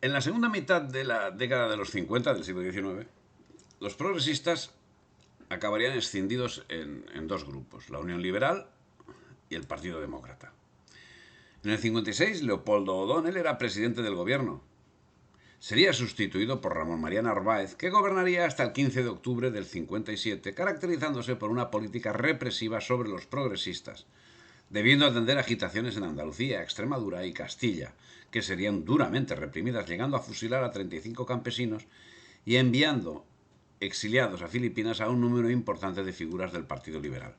En la segunda mitad de la década de los 50 del siglo XIX, los progresistas acabarían escindidos en dos grupos, la Unión Liberal y el Partido Demócrata. En el 56, Leopoldo O'Donnell era presidente del gobierno. Sería sustituido por Ramón María Narváez, que gobernaría hasta el 15 de octubre del 57, caracterizándose por una política represiva sobre los progresistas, debiendo atender agitaciones en Andalucía, Extremadura y Castilla, que serían duramente reprimidas, llegando a fusilar a 35 campesinos y enviando exiliados a Filipinas a un número importante de figuras del Partido Liberal.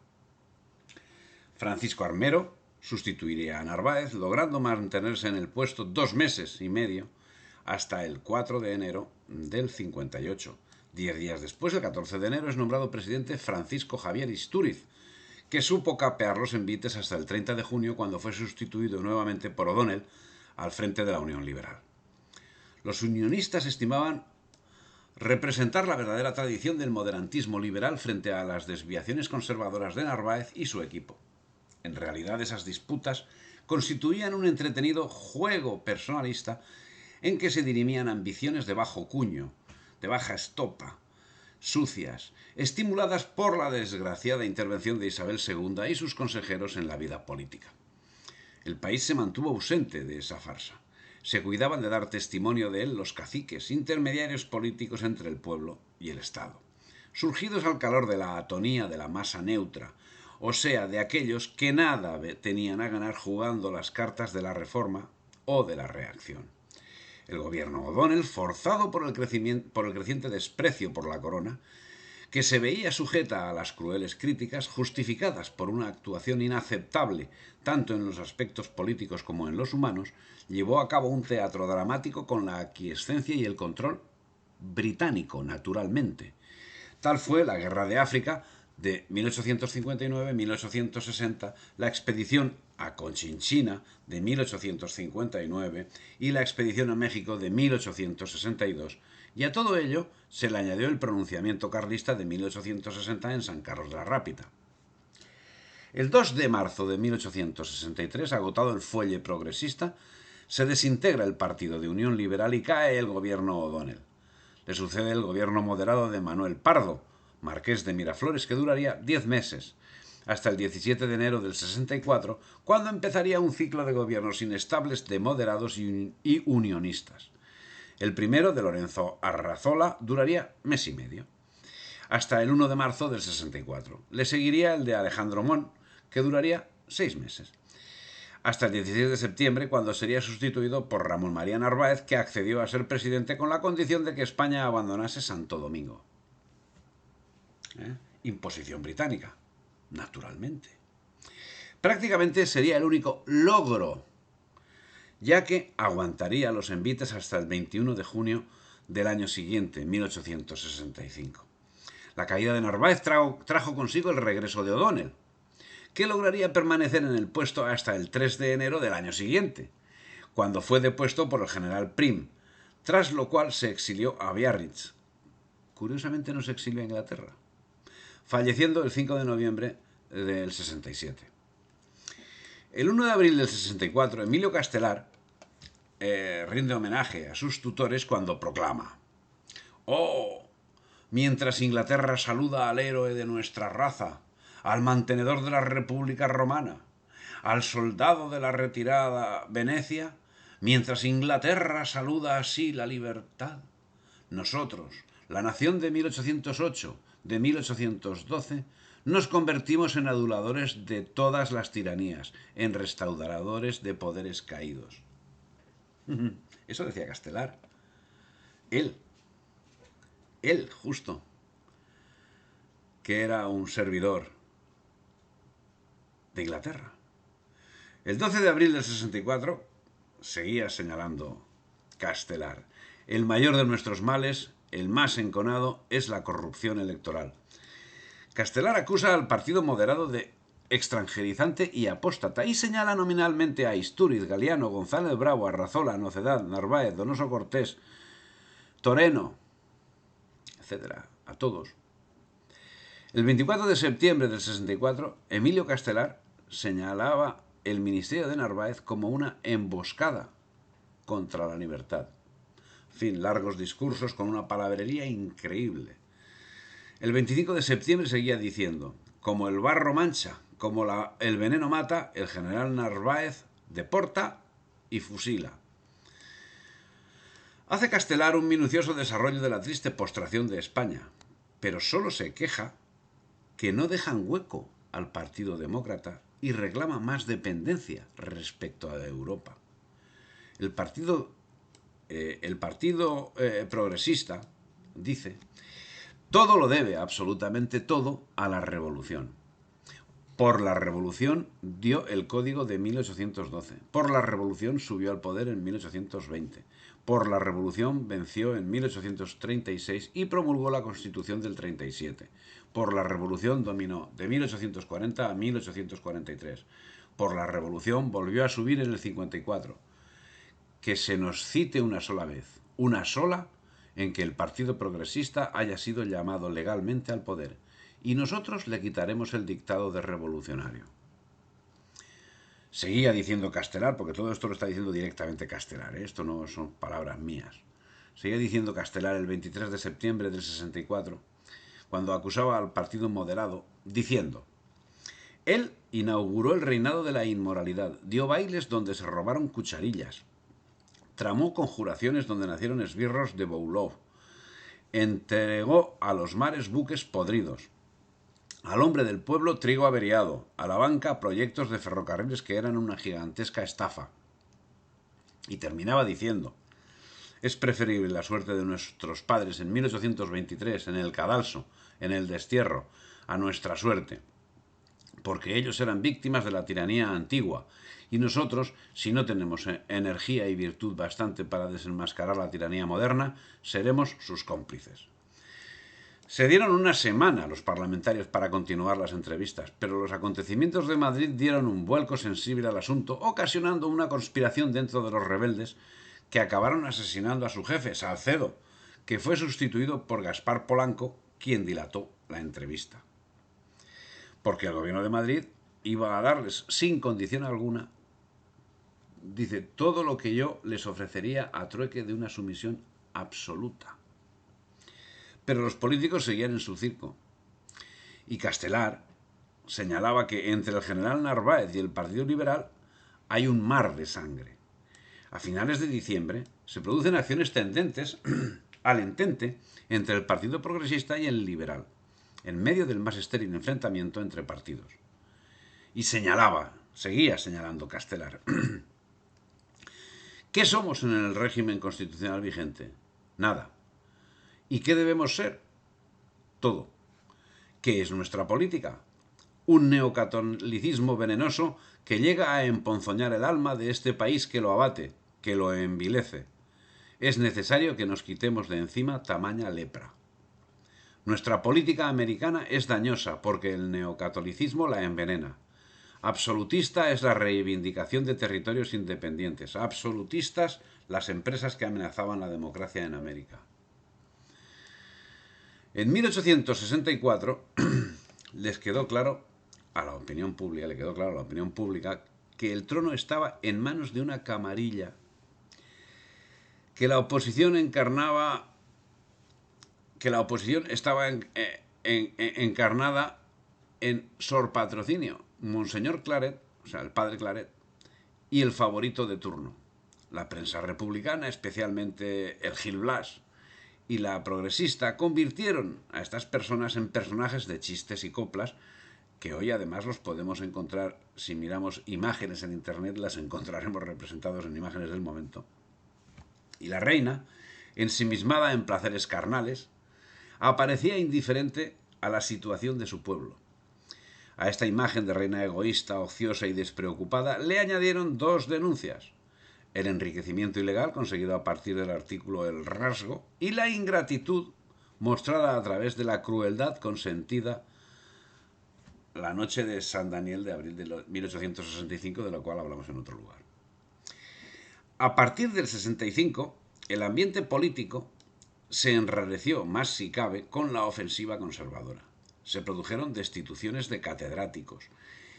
Francisco Armero sustituiría a Narváez, logrando mantenerse en el puesto 2 meses y medio hasta el 4 de enero del 58. 10 días después, el 14 de enero, es nombrado presidente Francisco Javier Istúriz, que supo capear los envites hasta el 30 de junio, cuando fue sustituido nuevamente por O'Donnell al frente de la Unión Liberal. Los unionistas estimaban representar la verdadera tradición del moderantismo liberal frente a las desviaciones conservadoras de Narváez y su equipo. En realidad, esas disputas constituían un entretenido juego personalista en que se dirimían ambiciones de bajo cuño, de baja estopa, sucias, estimuladas por la desgraciada intervención de Isabel II y sus consejeros en la vida política. El país se mantuvo ausente de esa farsa. Se cuidaban de dar testimonio de él los caciques, intermediarios políticos entre el pueblo y el Estado, surgidos al calor de la atonía de la masa neutra, o sea, de aquellos que nada tenían a ganar jugando las cartas de la reforma o de la reacción. El gobierno O'Donnell, forzado por el creciente desprecio por la corona, que se veía sujeta a las crueles críticas, justificadas por una actuación inaceptable tanto en los aspectos políticos como en los humanos, llevó a cabo un teatro dramático con la aquiescencia y el control británico, naturalmente. Tal fue la Guerra de África de 1859-1860, la expedición a Conchinchina de 1859 y la expedición a México de 1862, y a todo ello se le añadió el pronunciamiento carlista de 1860 en San Carlos de la Rápida. El 2 de marzo de 1863, agotado el fuelle progresista, se desintegra el partido de Unión Liberal y cae el gobierno O'Donnell. Le sucede el gobierno moderado de Manuel Pardo, marqués de Miraflores, que duraría 10 meses, hasta el 17 de enero del 64, cuando empezaría un ciclo de gobiernos inestables de moderados y unionistas. El primero, de Lorenzo Arrazola, duraría mes y medio, hasta el 1 de marzo del 64. Le seguiría el de Alejandro Mon, que duraría 6 meses, hasta el 16 de septiembre, cuando sería sustituido por Ramón María Narváez, que accedió a ser presidente con la condición de que España abandonase Santo Domingo. Imposición británica, naturalmente. Prácticamente sería el único logro, ya que aguantaría los envites hasta el 21 de junio del año siguiente, 1865. La caída de Narváez trajo consigo el regreso de O'Donnell, que lograría permanecer en el puesto hasta el 3 de enero del año siguiente, cuando fue depuesto por el general Prim, tras lo cual se exilió a Biarritz. Curiosamente no se exilió a Inglaterra, falleciendo el 5 de noviembre del 67. El 1 de abril del 64, Emilio Castelar rinde homenaje a sus tutores cuando proclama: «Oh, mientras Inglaterra saluda al héroe de nuestra raza, al mantenedor de la República Romana, al soldado de la retirada Venecia, mientras Inglaterra saluda así la libertad, nosotros, la nación de 1808, de 1812, nos convertimos en aduladores de todas las tiranías, en restauradores de poderes caídos». Eso decía Castelar. Él, justo, que era un servidor de Inglaterra. El 12 de abril del 64 seguía señalando Castelar: «El mayor de nuestros males, el más enconado, es la corrupción electoral». Castelar acusa al partido moderado de extranjerizante y apóstata y señala nominalmente a Istúriz, Galiano, González Bravo, Arrazola, Nocedal, Narváez, Donoso Cortés, Toreno, etc. A todos. El 24 de septiembre del 64, Emilio Castelar señalaba el ministerio de Narváez como una emboscada contra la libertad. En fin, largos discursos con una palabrería increíble. El 25 de septiembre seguía diciendo: como el barro mancha, como el veneno mata, el general Narváez deporta y fusila. Hace Castelar un minucioso desarrollo de la triste postración de España, pero solo se queja que no dejan hueco al Partido Demócrata y reclama más dependencia respecto a Europa. El partido progresista dice: todo lo debe, absolutamente todo, a la revolución. Por la revolución dio el código de 1812. Por la revolución subió al poder en 1820. Por la revolución venció en 1836 y promulgó la Constitución del 37. Por la revolución dominó de 1840 a 1843. Por la revolución volvió a subir en el 54. Que se nos cite una sola vez, una sola, en que el Partido Progresista haya sido llamado legalmente al poder, y nosotros le quitaremos el dictado de revolucionario. Seguía diciendo Castelar, porque todo esto lo está diciendo directamente Castelar, esto no son palabras mías. Seguía diciendo Castelar el 23 de septiembre del 64, cuando acusaba al Partido Moderado, diciendo: él inauguró el reinado de la inmoralidad, dio bailes donde se robaron cucharillas, tramó conjuraciones donde nacieron esbirros de Boulov, entregó a los mares buques podridos, al hombre del pueblo trigo averiado, a la banca proyectos de ferrocarriles que eran una gigantesca estafa. Y terminaba diciendo: es preferible la suerte de nuestros padres en 1823, en el cadalso, en el destierro, a nuestra suerte, porque ellos eran víctimas de la tiranía antigua, y nosotros, si no tenemos energía y virtud bastante para desenmascarar la tiranía moderna, seremos sus cómplices. Se dieron una semana los parlamentarios para continuar las entrevistas, pero los acontecimientos de Madrid dieron un vuelco sensible al asunto, ocasionando una conspiración dentro de los rebeldes que acabaron asesinando a su jefe, Salcedo, que fue sustituido por Gaspar Polanco, quien dilató la entrevista. Porque el gobierno de Madrid iba a darles, sin condición alguna, dice, todo lo que yo les ofrecería a trueque de una sumisión absoluta. Pero los políticos seguían en su circo. Y Castelar señalaba que entre el general Narváez y el Partido Liberal hay un mar de sangre. A finales de diciembre se producen acciones tendentes al entente entre el Partido Progresista y el Liberal, en medio del más estéril enfrentamiento entre partidos. Y seguía señalando Castelar: ¿qué somos en el régimen constitucional vigente? Nada. ¿Y qué debemos ser? Todo. ¿Qué es nuestra política? Un neocatolicismo venenoso que llega a emponzoñar el alma de este país, que lo abate, que lo envilece. Es necesario que nos quitemos de encima tamaña lepra. Nuestra política americana es dañosa porque el neocatolicismo la envenena. Absolutista es la reivindicación de territorios independientes. Absolutistas las empresas que amenazaban la democracia en América. En 1864 les quedó claro a la opinión pública, que el trono estaba en manos de una camarilla, que la oposición estaba encarnada en Sor Patrocinio, Monseñor Claret, o sea, el padre Claret, y el favorito de turno. La prensa republicana, especialmente el Gil Blas y la progresista, convirtieron a estas personas en personajes de chistes y coplas, que hoy además los podemos encontrar, si miramos imágenes en internet, las encontraremos representados en imágenes del momento. Y la reina, ensimismada en placeres carnales, aparecía indiferente a la situación de su pueblo. A esta imagen de reina egoísta, ociosa y despreocupada le añadieron dos denuncias: el enriquecimiento ilegal conseguido a partir del artículo El Rasgo y la ingratitud mostrada a través de la crueldad consentida la noche de San Daniel de abril de 1865, de lo cual hablamos en otro lugar. A partir del 65, el ambiente político se enrareció más si cabe con la ofensiva conservadora. Se produjeron destituciones de catedráticos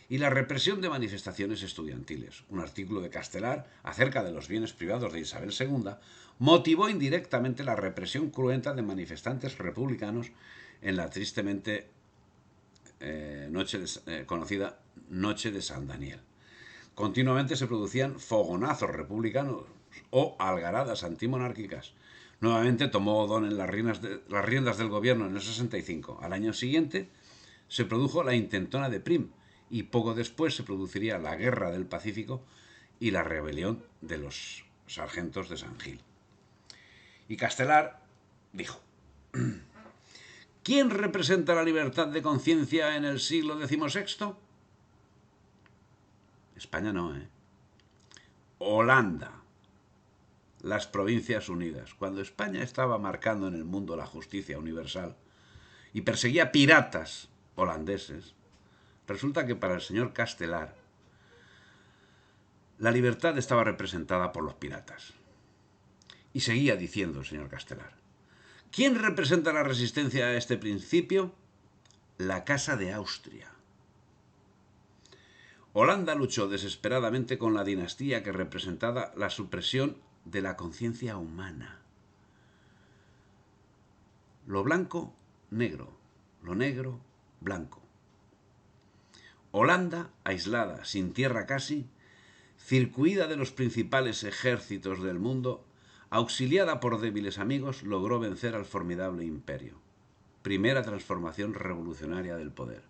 y la represión de manifestaciones estudiantiles. Un artículo de Castelar acerca de los bienes privados de Isabel II motivó indirectamente la represión cruenta de manifestantes republicanos en la tristemente conocida Noche de San Daniel. Continuamente se producían fogonazos republicanos o algaradas antimonárquicas. Nuevamente tomó O'Donnell las riendas del gobierno en el 65. Al año siguiente se produjo la intentona de Prim y poco después se produciría la Guerra del Pacífico y la rebelión de los sargentos de San Gil. Y Castelar dijo: ¿quién representa la libertad de conciencia en el siglo XVI? España no, ¿eh? Holanda, las Provincias Unidas. Cuando España estaba marcando en el mundo la justicia universal y perseguía piratas holandeses, resulta que para el señor Castelar la libertad estaba representada por los piratas. Y seguía diciendo el señor Castelar: ¿quién representa la resistencia a este principio? La Casa de Austria. Holanda luchó desesperadamente con la dinastía que representaba la supresión de la conciencia humana. Lo blanco, negro. Lo negro, blanco. Holanda, aislada, sin tierra casi, circuida de los principales ejércitos del mundo, auxiliada por débiles amigos, logró vencer al formidable imperio. Primera transformación revolucionaria del poder.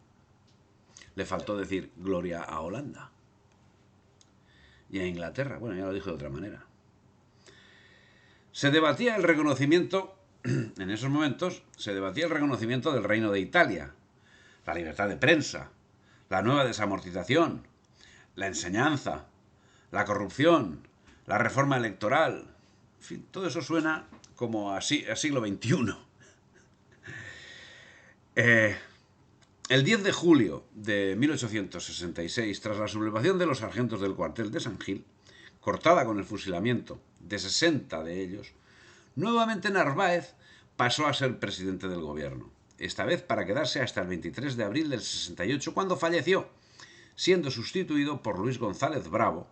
Le faltó decir gloria a Holanda. Y a Inglaterra, bueno, ya lo dijo de otra manera. Se debatía el reconocimiento, en esos momentos, se debatía el reconocimiento del Reino de Italia, la libertad de prensa, la nueva desamortización, la enseñanza, la corrupción, la reforma electoral. En fin, todo eso suena como a siglo XXI. El 10 de julio de 1866, tras la sublevación de los sargentos del cuartel de San Gil, cortada con el fusilamiento de 60 de ellos, nuevamente Narváez pasó a ser presidente del gobierno, esta vez para quedarse hasta el 23 de abril del 68, cuando falleció, siendo sustituido por Luis González Bravo,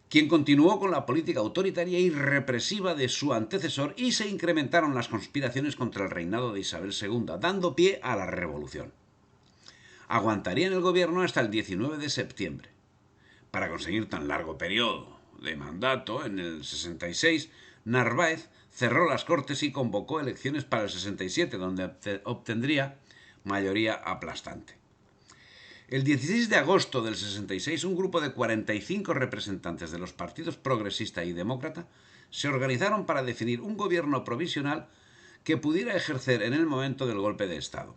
quien continuó con la política autoritaria y represiva de su antecesor, y se incrementaron las conspiraciones contra el reinado de Isabel II, dando pie a la revolución. Aguantaría en el gobierno hasta el 19 de septiembre. Para conseguir tan largo periodo de mandato, en el 66, Narváez cerró las Cortes y convocó elecciones para el 67, donde obtendría mayoría aplastante. El 16 de agosto del 66, un grupo de 45 representantes de los partidos progresista y demócrata se organizaron para definir un gobierno provisional que pudiera ejercer en el momento del golpe de Estado.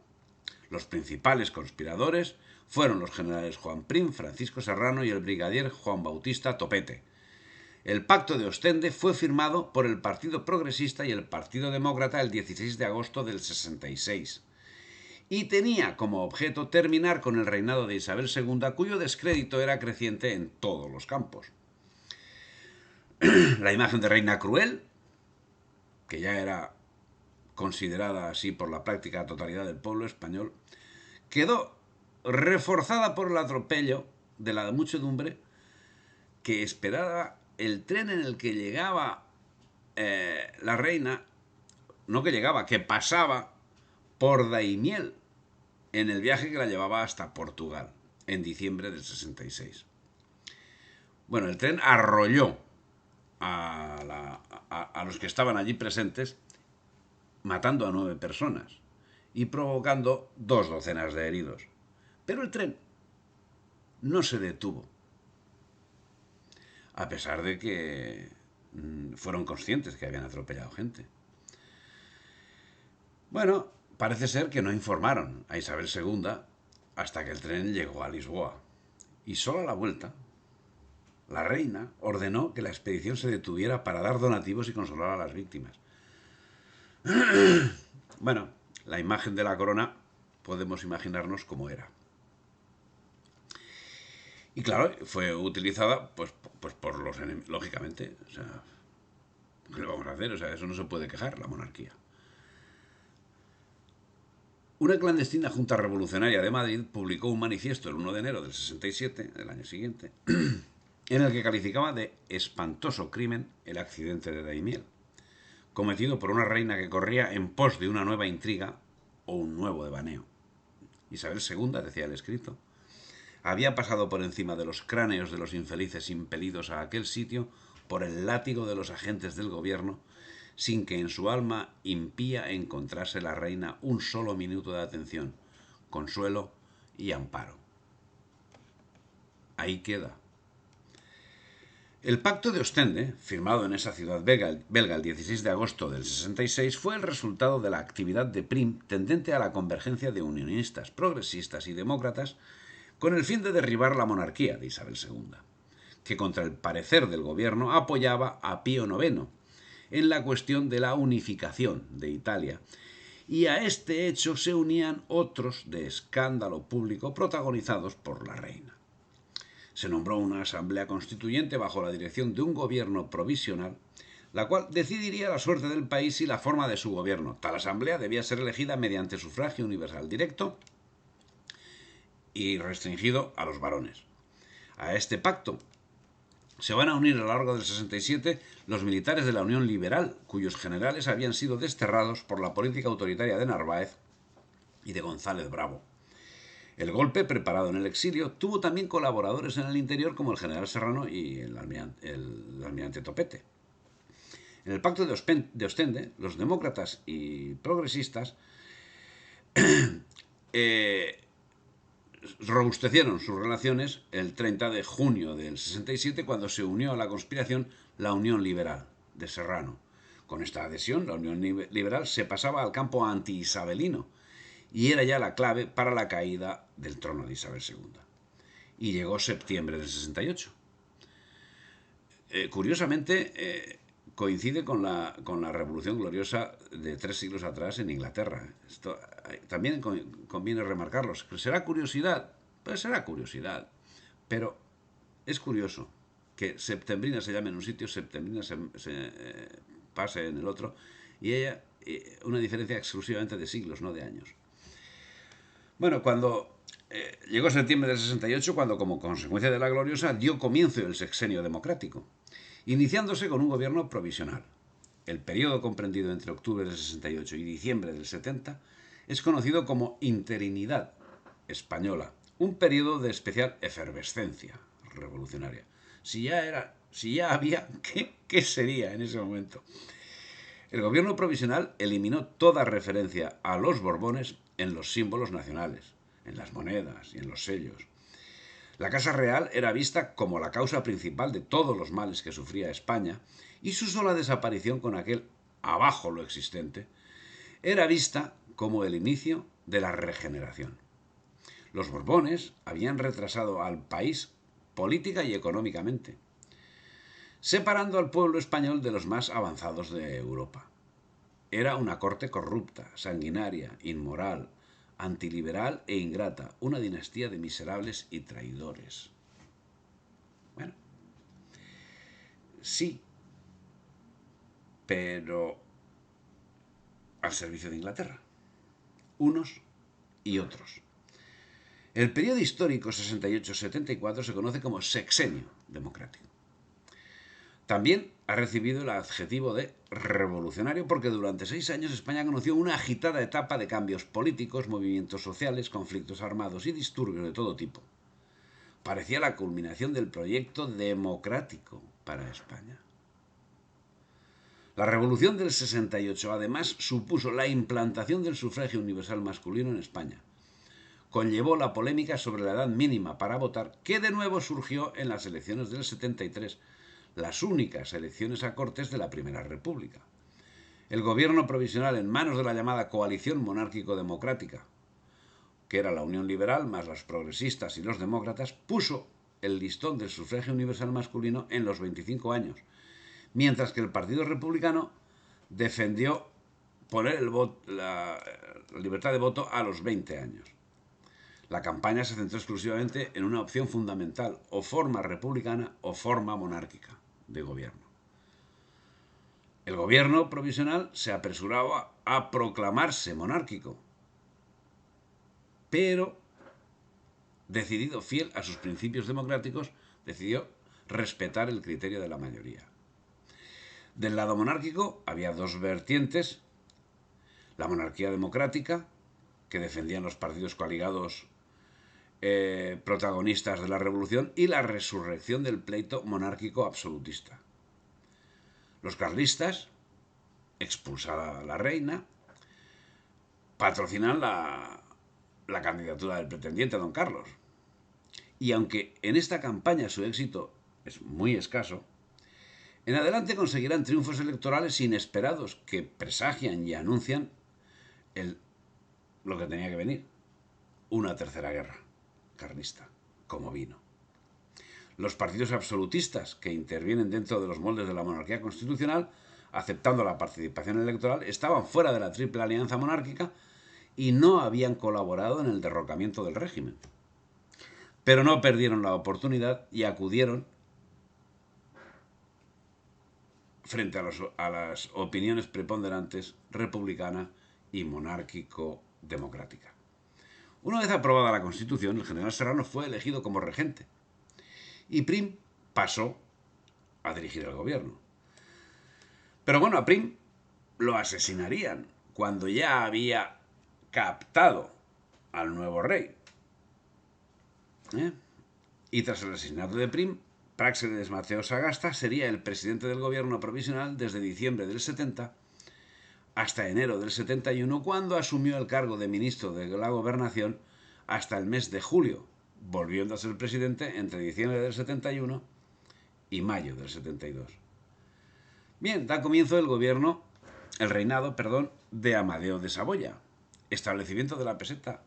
Los principales conspiradores fueron los generales Juan Prim, Francisco Serrano y el brigadier Juan Bautista Topete. El Pacto de Ostende fue firmado por el Partido Progresista y el Partido Demócrata el 16 de agosto del 66. Y tenía como objeto terminar con el reinado de Isabel II, cuyo descrédito era creciente en todos los campos. La imagen de reina cruel, que ya era considerada así por la práctica totalidad del pueblo español, quedó reforzada por el atropello de la muchedumbre que esperaba el tren en el que llegaba la reina, no que llegaba, que pasaba por Daimiel, en el viaje que la llevaba hasta Portugal, en diciembre del 66. Bueno, el tren arrolló a los que estaban allí presentes, matando a 9 personas y provocando 2 docenas de heridos. Pero el tren no se detuvo, a pesar de que fueron conscientes que habían atropellado gente. Bueno, parece ser que no informaron a Isabel II hasta que el tren llegó a Lisboa. Y solo a la vuelta, la reina ordenó que la expedición se detuviera para dar donativos y consolar a las víctimas. Bueno, la imagen de la corona podemos imaginarnos cómo era. Y claro, fue utilizada pues por los enemigos, lógicamente. O sea, ¿qué le vamos a hacer? O sea, eso no se puede quejar, la monarquía. Una clandestina Junta Revolucionaria de Madrid publicó un manifiesto el 1 de enero del 67, del año siguiente, en el que calificaba de espantoso crimen el accidente de Daimiel, cometido por una reina que corría en pos de una nueva intriga o un nuevo devaneo. Isabel II, decía el escrito, había pasado por encima de los cráneos de los infelices impelidos a aquel sitio por el látigo de los agentes del gobierno, sin que en su alma impía encontrase la reina un solo minuto de atención, consuelo y amparo. Ahí queda. El Pacto de Ostende, firmado en esa ciudad belga el 16 de agosto del 66, fue el resultado de la actividad de Prim tendente a la convergencia de unionistas, progresistas y demócratas con el fin de derribar la monarquía de Isabel II, que contra el parecer del gobierno apoyaba a Pío IX en la cuestión de la unificación de Italia, y a este hecho se unían otros de escándalo público protagonizados por la reina. Se nombró una asamblea constituyente bajo la dirección de un gobierno provisional, la cual decidiría la suerte del país y la forma de su gobierno. Tal asamblea debía ser elegida mediante sufragio universal directo y restringido a los varones. A este pacto se van a unir a lo largo del 67 los militares de la Unión Liberal, cuyos generales habían sido desterrados por la política autoritaria de Narváez y de González Bravo. El golpe, preparado en el exilio, tuvo también colaboradores en el interior como el general Serrano y el almirante Topete. En el Pacto de Ostende, los demócratas y progresistas robustecieron sus relaciones el 30 de junio del 67, cuando se unió a la conspiración la Unión Liberal de Serrano. Con esta adhesión, la Unión Liberal se pasaba al campo anti-isabelino y era ya la clave para la caída del trono de Isabel II. Y llegó septiembre del 68. Curiosamente, coincide con la Revolución Gloriosa de 3 siglos atrás en Inglaterra. Esto también conviene remarcarlo. ¿Será curiosidad? Pues será curiosidad. Pero es curioso que septembrina se llame en un sitio, septembrina se pase en el otro, y ella una diferencia exclusivamente de siglos, no de años. Bueno, cuando llegó septiembre del 68, cuando como consecuencia de la Gloriosa dio comienzo el sexenio democrático, iniciándose con un gobierno provisional. El periodo comprendido entre octubre del 68 y diciembre del 70 es conocido como interinidad española, un periodo de especial efervescencia revolucionaria. Si ya había, ¿qué sería en ese momento? El gobierno provisional eliminó toda referencia a los Borbones en los símbolos nacionales, en las monedas y en los sellos. La Casa Real era vista como la causa principal de todos los males que sufría España, y su sola desaparición con aquel abajo lo existente era vista como el inicio de la regeneración. Los Borbones habían retrasado al país política y económicamente, separando al pueblo español de los más avanzados de Europa. Era una corte corrupta, sanguinaria, inmoral, antiliberal e ingrata, una dinastía de miserables y traidores. Bueno, sí, pero al servicio de Inglaterra, unos y otros. El periodo histórico 68-74 se conoce como sexenio democrático. También ha recibido el adjetivo de revolucionario porque durante 6 años España conoció una agitada etapa de cambios políticos, movimientos sociales, conflictos armados y disturbios de todo tipo. Parecía la culminación del proyecto democrático para España. La Revolución del 68 además supuso la implantación del sufragio universal masculino en España. Conllevó la polémica sobre la edad mínima para votar, que de nuevo surgió en las elecciones del 73, las únicas elecciones a Cortes de la Primera República. El gobierno provisional en manos de la llamada coalición monárquico-democrática, que era la Unión Liberal más los progresistas y los demócratas, puso el listón del sufragio universal masculino en los 25 años, mientras que el Partido Republicano defendió poner la libertad de voto a los 20 años. La campaña se centró exclusivamente en una opción fundamental, o forma republicana o forma monárquica de gobierno. El gobierno provisional se apresuraba a proclamarse monárquico, pero decidido, fiel a sus principios democráticos, decidió respetar el criterio de la mayoría. Del lado monárquico había dos vertientes: la monarquía democrática, que defendían los partidos coaligados protagonistas de la revolución, y la resurrección del pleito monárquico absolutista. Los carlistas, expulsada a la reina, patrocinan la candidatura del pretendiente, don Carlos. Y aunque en esta campaña su éxito es muy escaso, en adelante conseguirán triunfos electorales inesperados que presagian y anuncian lo que tenía que venir: una tercera guerra carlista, como vino. Los partidos absolutistas, que intervienen dentro de los moldes de la monarquía constitucional, aceptando la participación electoral, estaban fuera de la triple alianza monárquica y no habían colaborado en el derrocamiento del régimen. Pero no perdieron la oportunidad y acudieron frente a las opiniones preponderantes republicana y monárquico-democrática. Una vez aprobada la Constitución, el general Serrano fue elegido como regente y Prim pasó a dirigir el gobierno. Pero bueno, a Prim lo asesinarían cuando ya había captado al nuevo rey. Y tras el asesinato de Prim, Práxedes Mateo Sagasta sería el presidente del gobierno provisional desde diciembre del 70 hasta enero del 71, cuando asumió el cargo de ministro de la Gobernación hasta el mes de julio, volviendo a ser presidente entre diciembre del 71 y mayo del 72. Bien, da comienzo el reinado de Amadeo de Saboya, establecimiento de la peseta.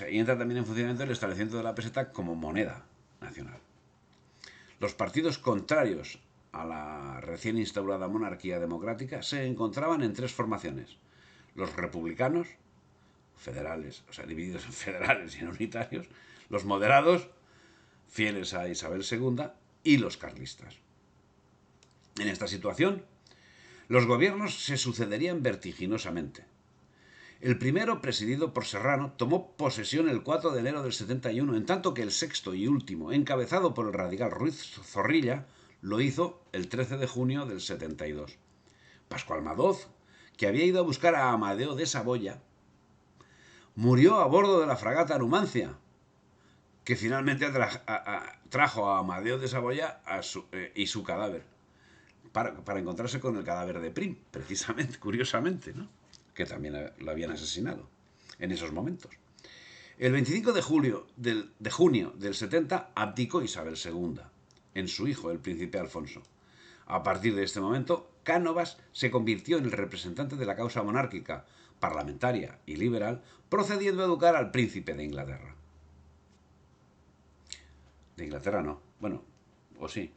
Y entra también en funcionamiento el establecimiento de la peseta como moneda nacional. Los partidos contrarios a la recién instaurada monarquía democrática se encontraban en tres formaciones: los republicanos, federales, divididos en federales y en unitarios; los moderados, fieles a Isabel II; y los carlistas. En esta situación, los gobiernos se sucederían vertiginosamente. El primero, presidido por Serrano, tomó posesión el 4 de enero del 71, en tanto que el sexto y último, encabezado por el radical Ruiz Zorrilla, lo hizo el 13 de junio del 72. Pascual Madoz, que había ido a buscar a Amadeo de Saboya, murió a bordo de la fragata Numancia, que finalmente trajo a Amadeo de Saboya y su cadáver, para encontrarse con el cadáver de Prim, precisamente, curiosamente, ¿no?, que también lo habían asesinado en esos momentos. El 25 de junio del 70 abdicó Isabel II en su hijo, el príncipe Alfonso. A partir de este momento, Cánovas se convirtió en el representante de la causa monárquica, parlamentaria y liberal, procediendo a educar al príncipe de Inglaterra. De Inglaterra no, bueno, o sí,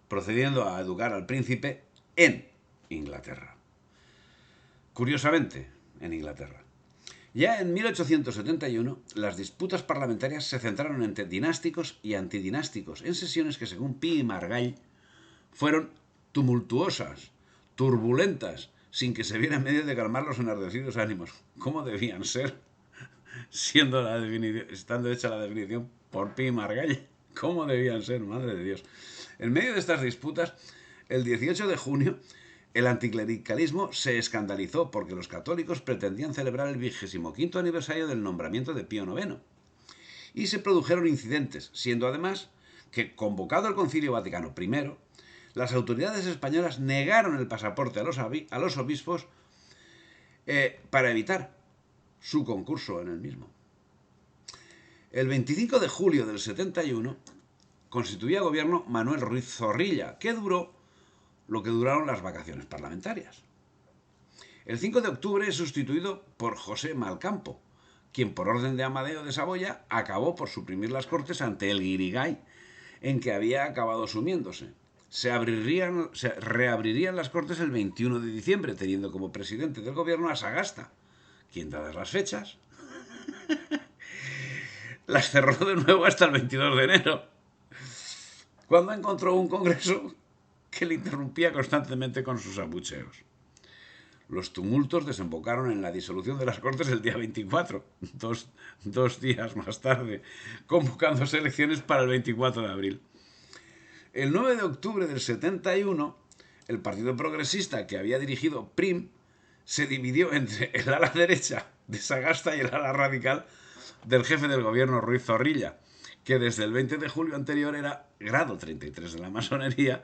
procediendo a educar al príncipe en Inglaterra. Curiosamente, en Inglaterra. Ya en 1871, las disputas parlamentarias se centraron entre dinásticos y antidinásticos, en sesiones que, según Pi y Margall, fueron tumultuosas, turbulentas, sin que se viera medio de calmar los enardecidos ánimos. ¿Cómo debían ser? Estando hecha la definición por Pi y Margall. ¿Cómo debían ser? Madre de Dios. En medio de estas disputas, el 18 de junio, el anticlericalismo se escandalizó porque los católicos pretendían celebrar el 25º aniversario del nombramiento de Pío IX. Y se produjeron incidentes, siendo además que, convocado el Concilio Vaticano I, las autoridades españolas negaron el pasaporte a los obispos para evitar su concurso en el mismo. El 25 de julio del 71 constituía gobierno Manuel Ruiz Zorrilla, que duró lo que duraron las vacaciones parlamentarias. El 5 de octubre es sustituido por José Malcampo, quien por orden de Amadeo de Saboya acabó por suprimir las Cortes ante el guirigay en que había acabado sumiéndose. Se reabrirían las Cortes el 21 de diciembre, teniendo como presidente del gobierno a Sagasta, quien, dadas las fechas, las cerró de nuevo hasta el 22 de enero, cuando encontró un Congreso que le interrumpía constantemente con sus abucheos. Los tumultos desembocaron en la disolución de las Cortes el día 24, dos días más tarde, convocándose elecciones para el 24 de abril. El 9 de octubre del 71, el Partido Progresista, que había dirigido Prim, se dividió entre el ala derecha de Sagasta y el ala radical del jefe del gobierno, Ruiz Zorrilla, que desde el 20 de julio anterior era grado 33 de la masonería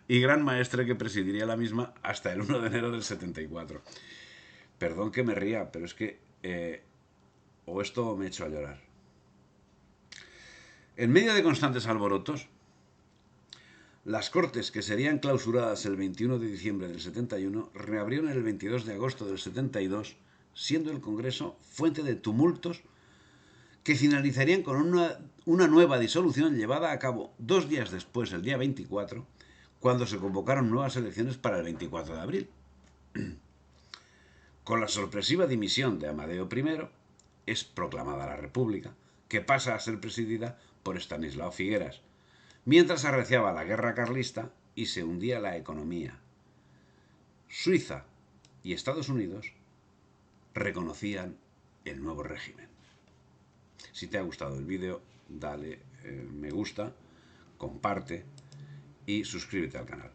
y gran maestre que presidiría la misma hasta el 1 de enero del 74. Perdón que me ría, pero es que o esto me echo a llorar. En medio de constantes alborotos, las Cortes, que serían clausuradas el 21 de diciembre del 71, reabrieron el 22 de agosto del 72, siendo el Congreso fuente de tumultos que finalizarían con una nueva disolución llevada a cabo 2 días después, el día 24, cuando se convocaron nuevas elecciones para el 24 de abril. Con la sorpresiva dimisión de Amadeo I, es proclamada la República, que pasa a ser presidida por Estanislao Figueras, mientras arreciaba la guerra carlista y se hundía la economía. Suiza y Estados Unidos reconocían el nuevo régimen. Si te ha gustado el vídeo, dale me gusta, comparte y suscríbete al canal.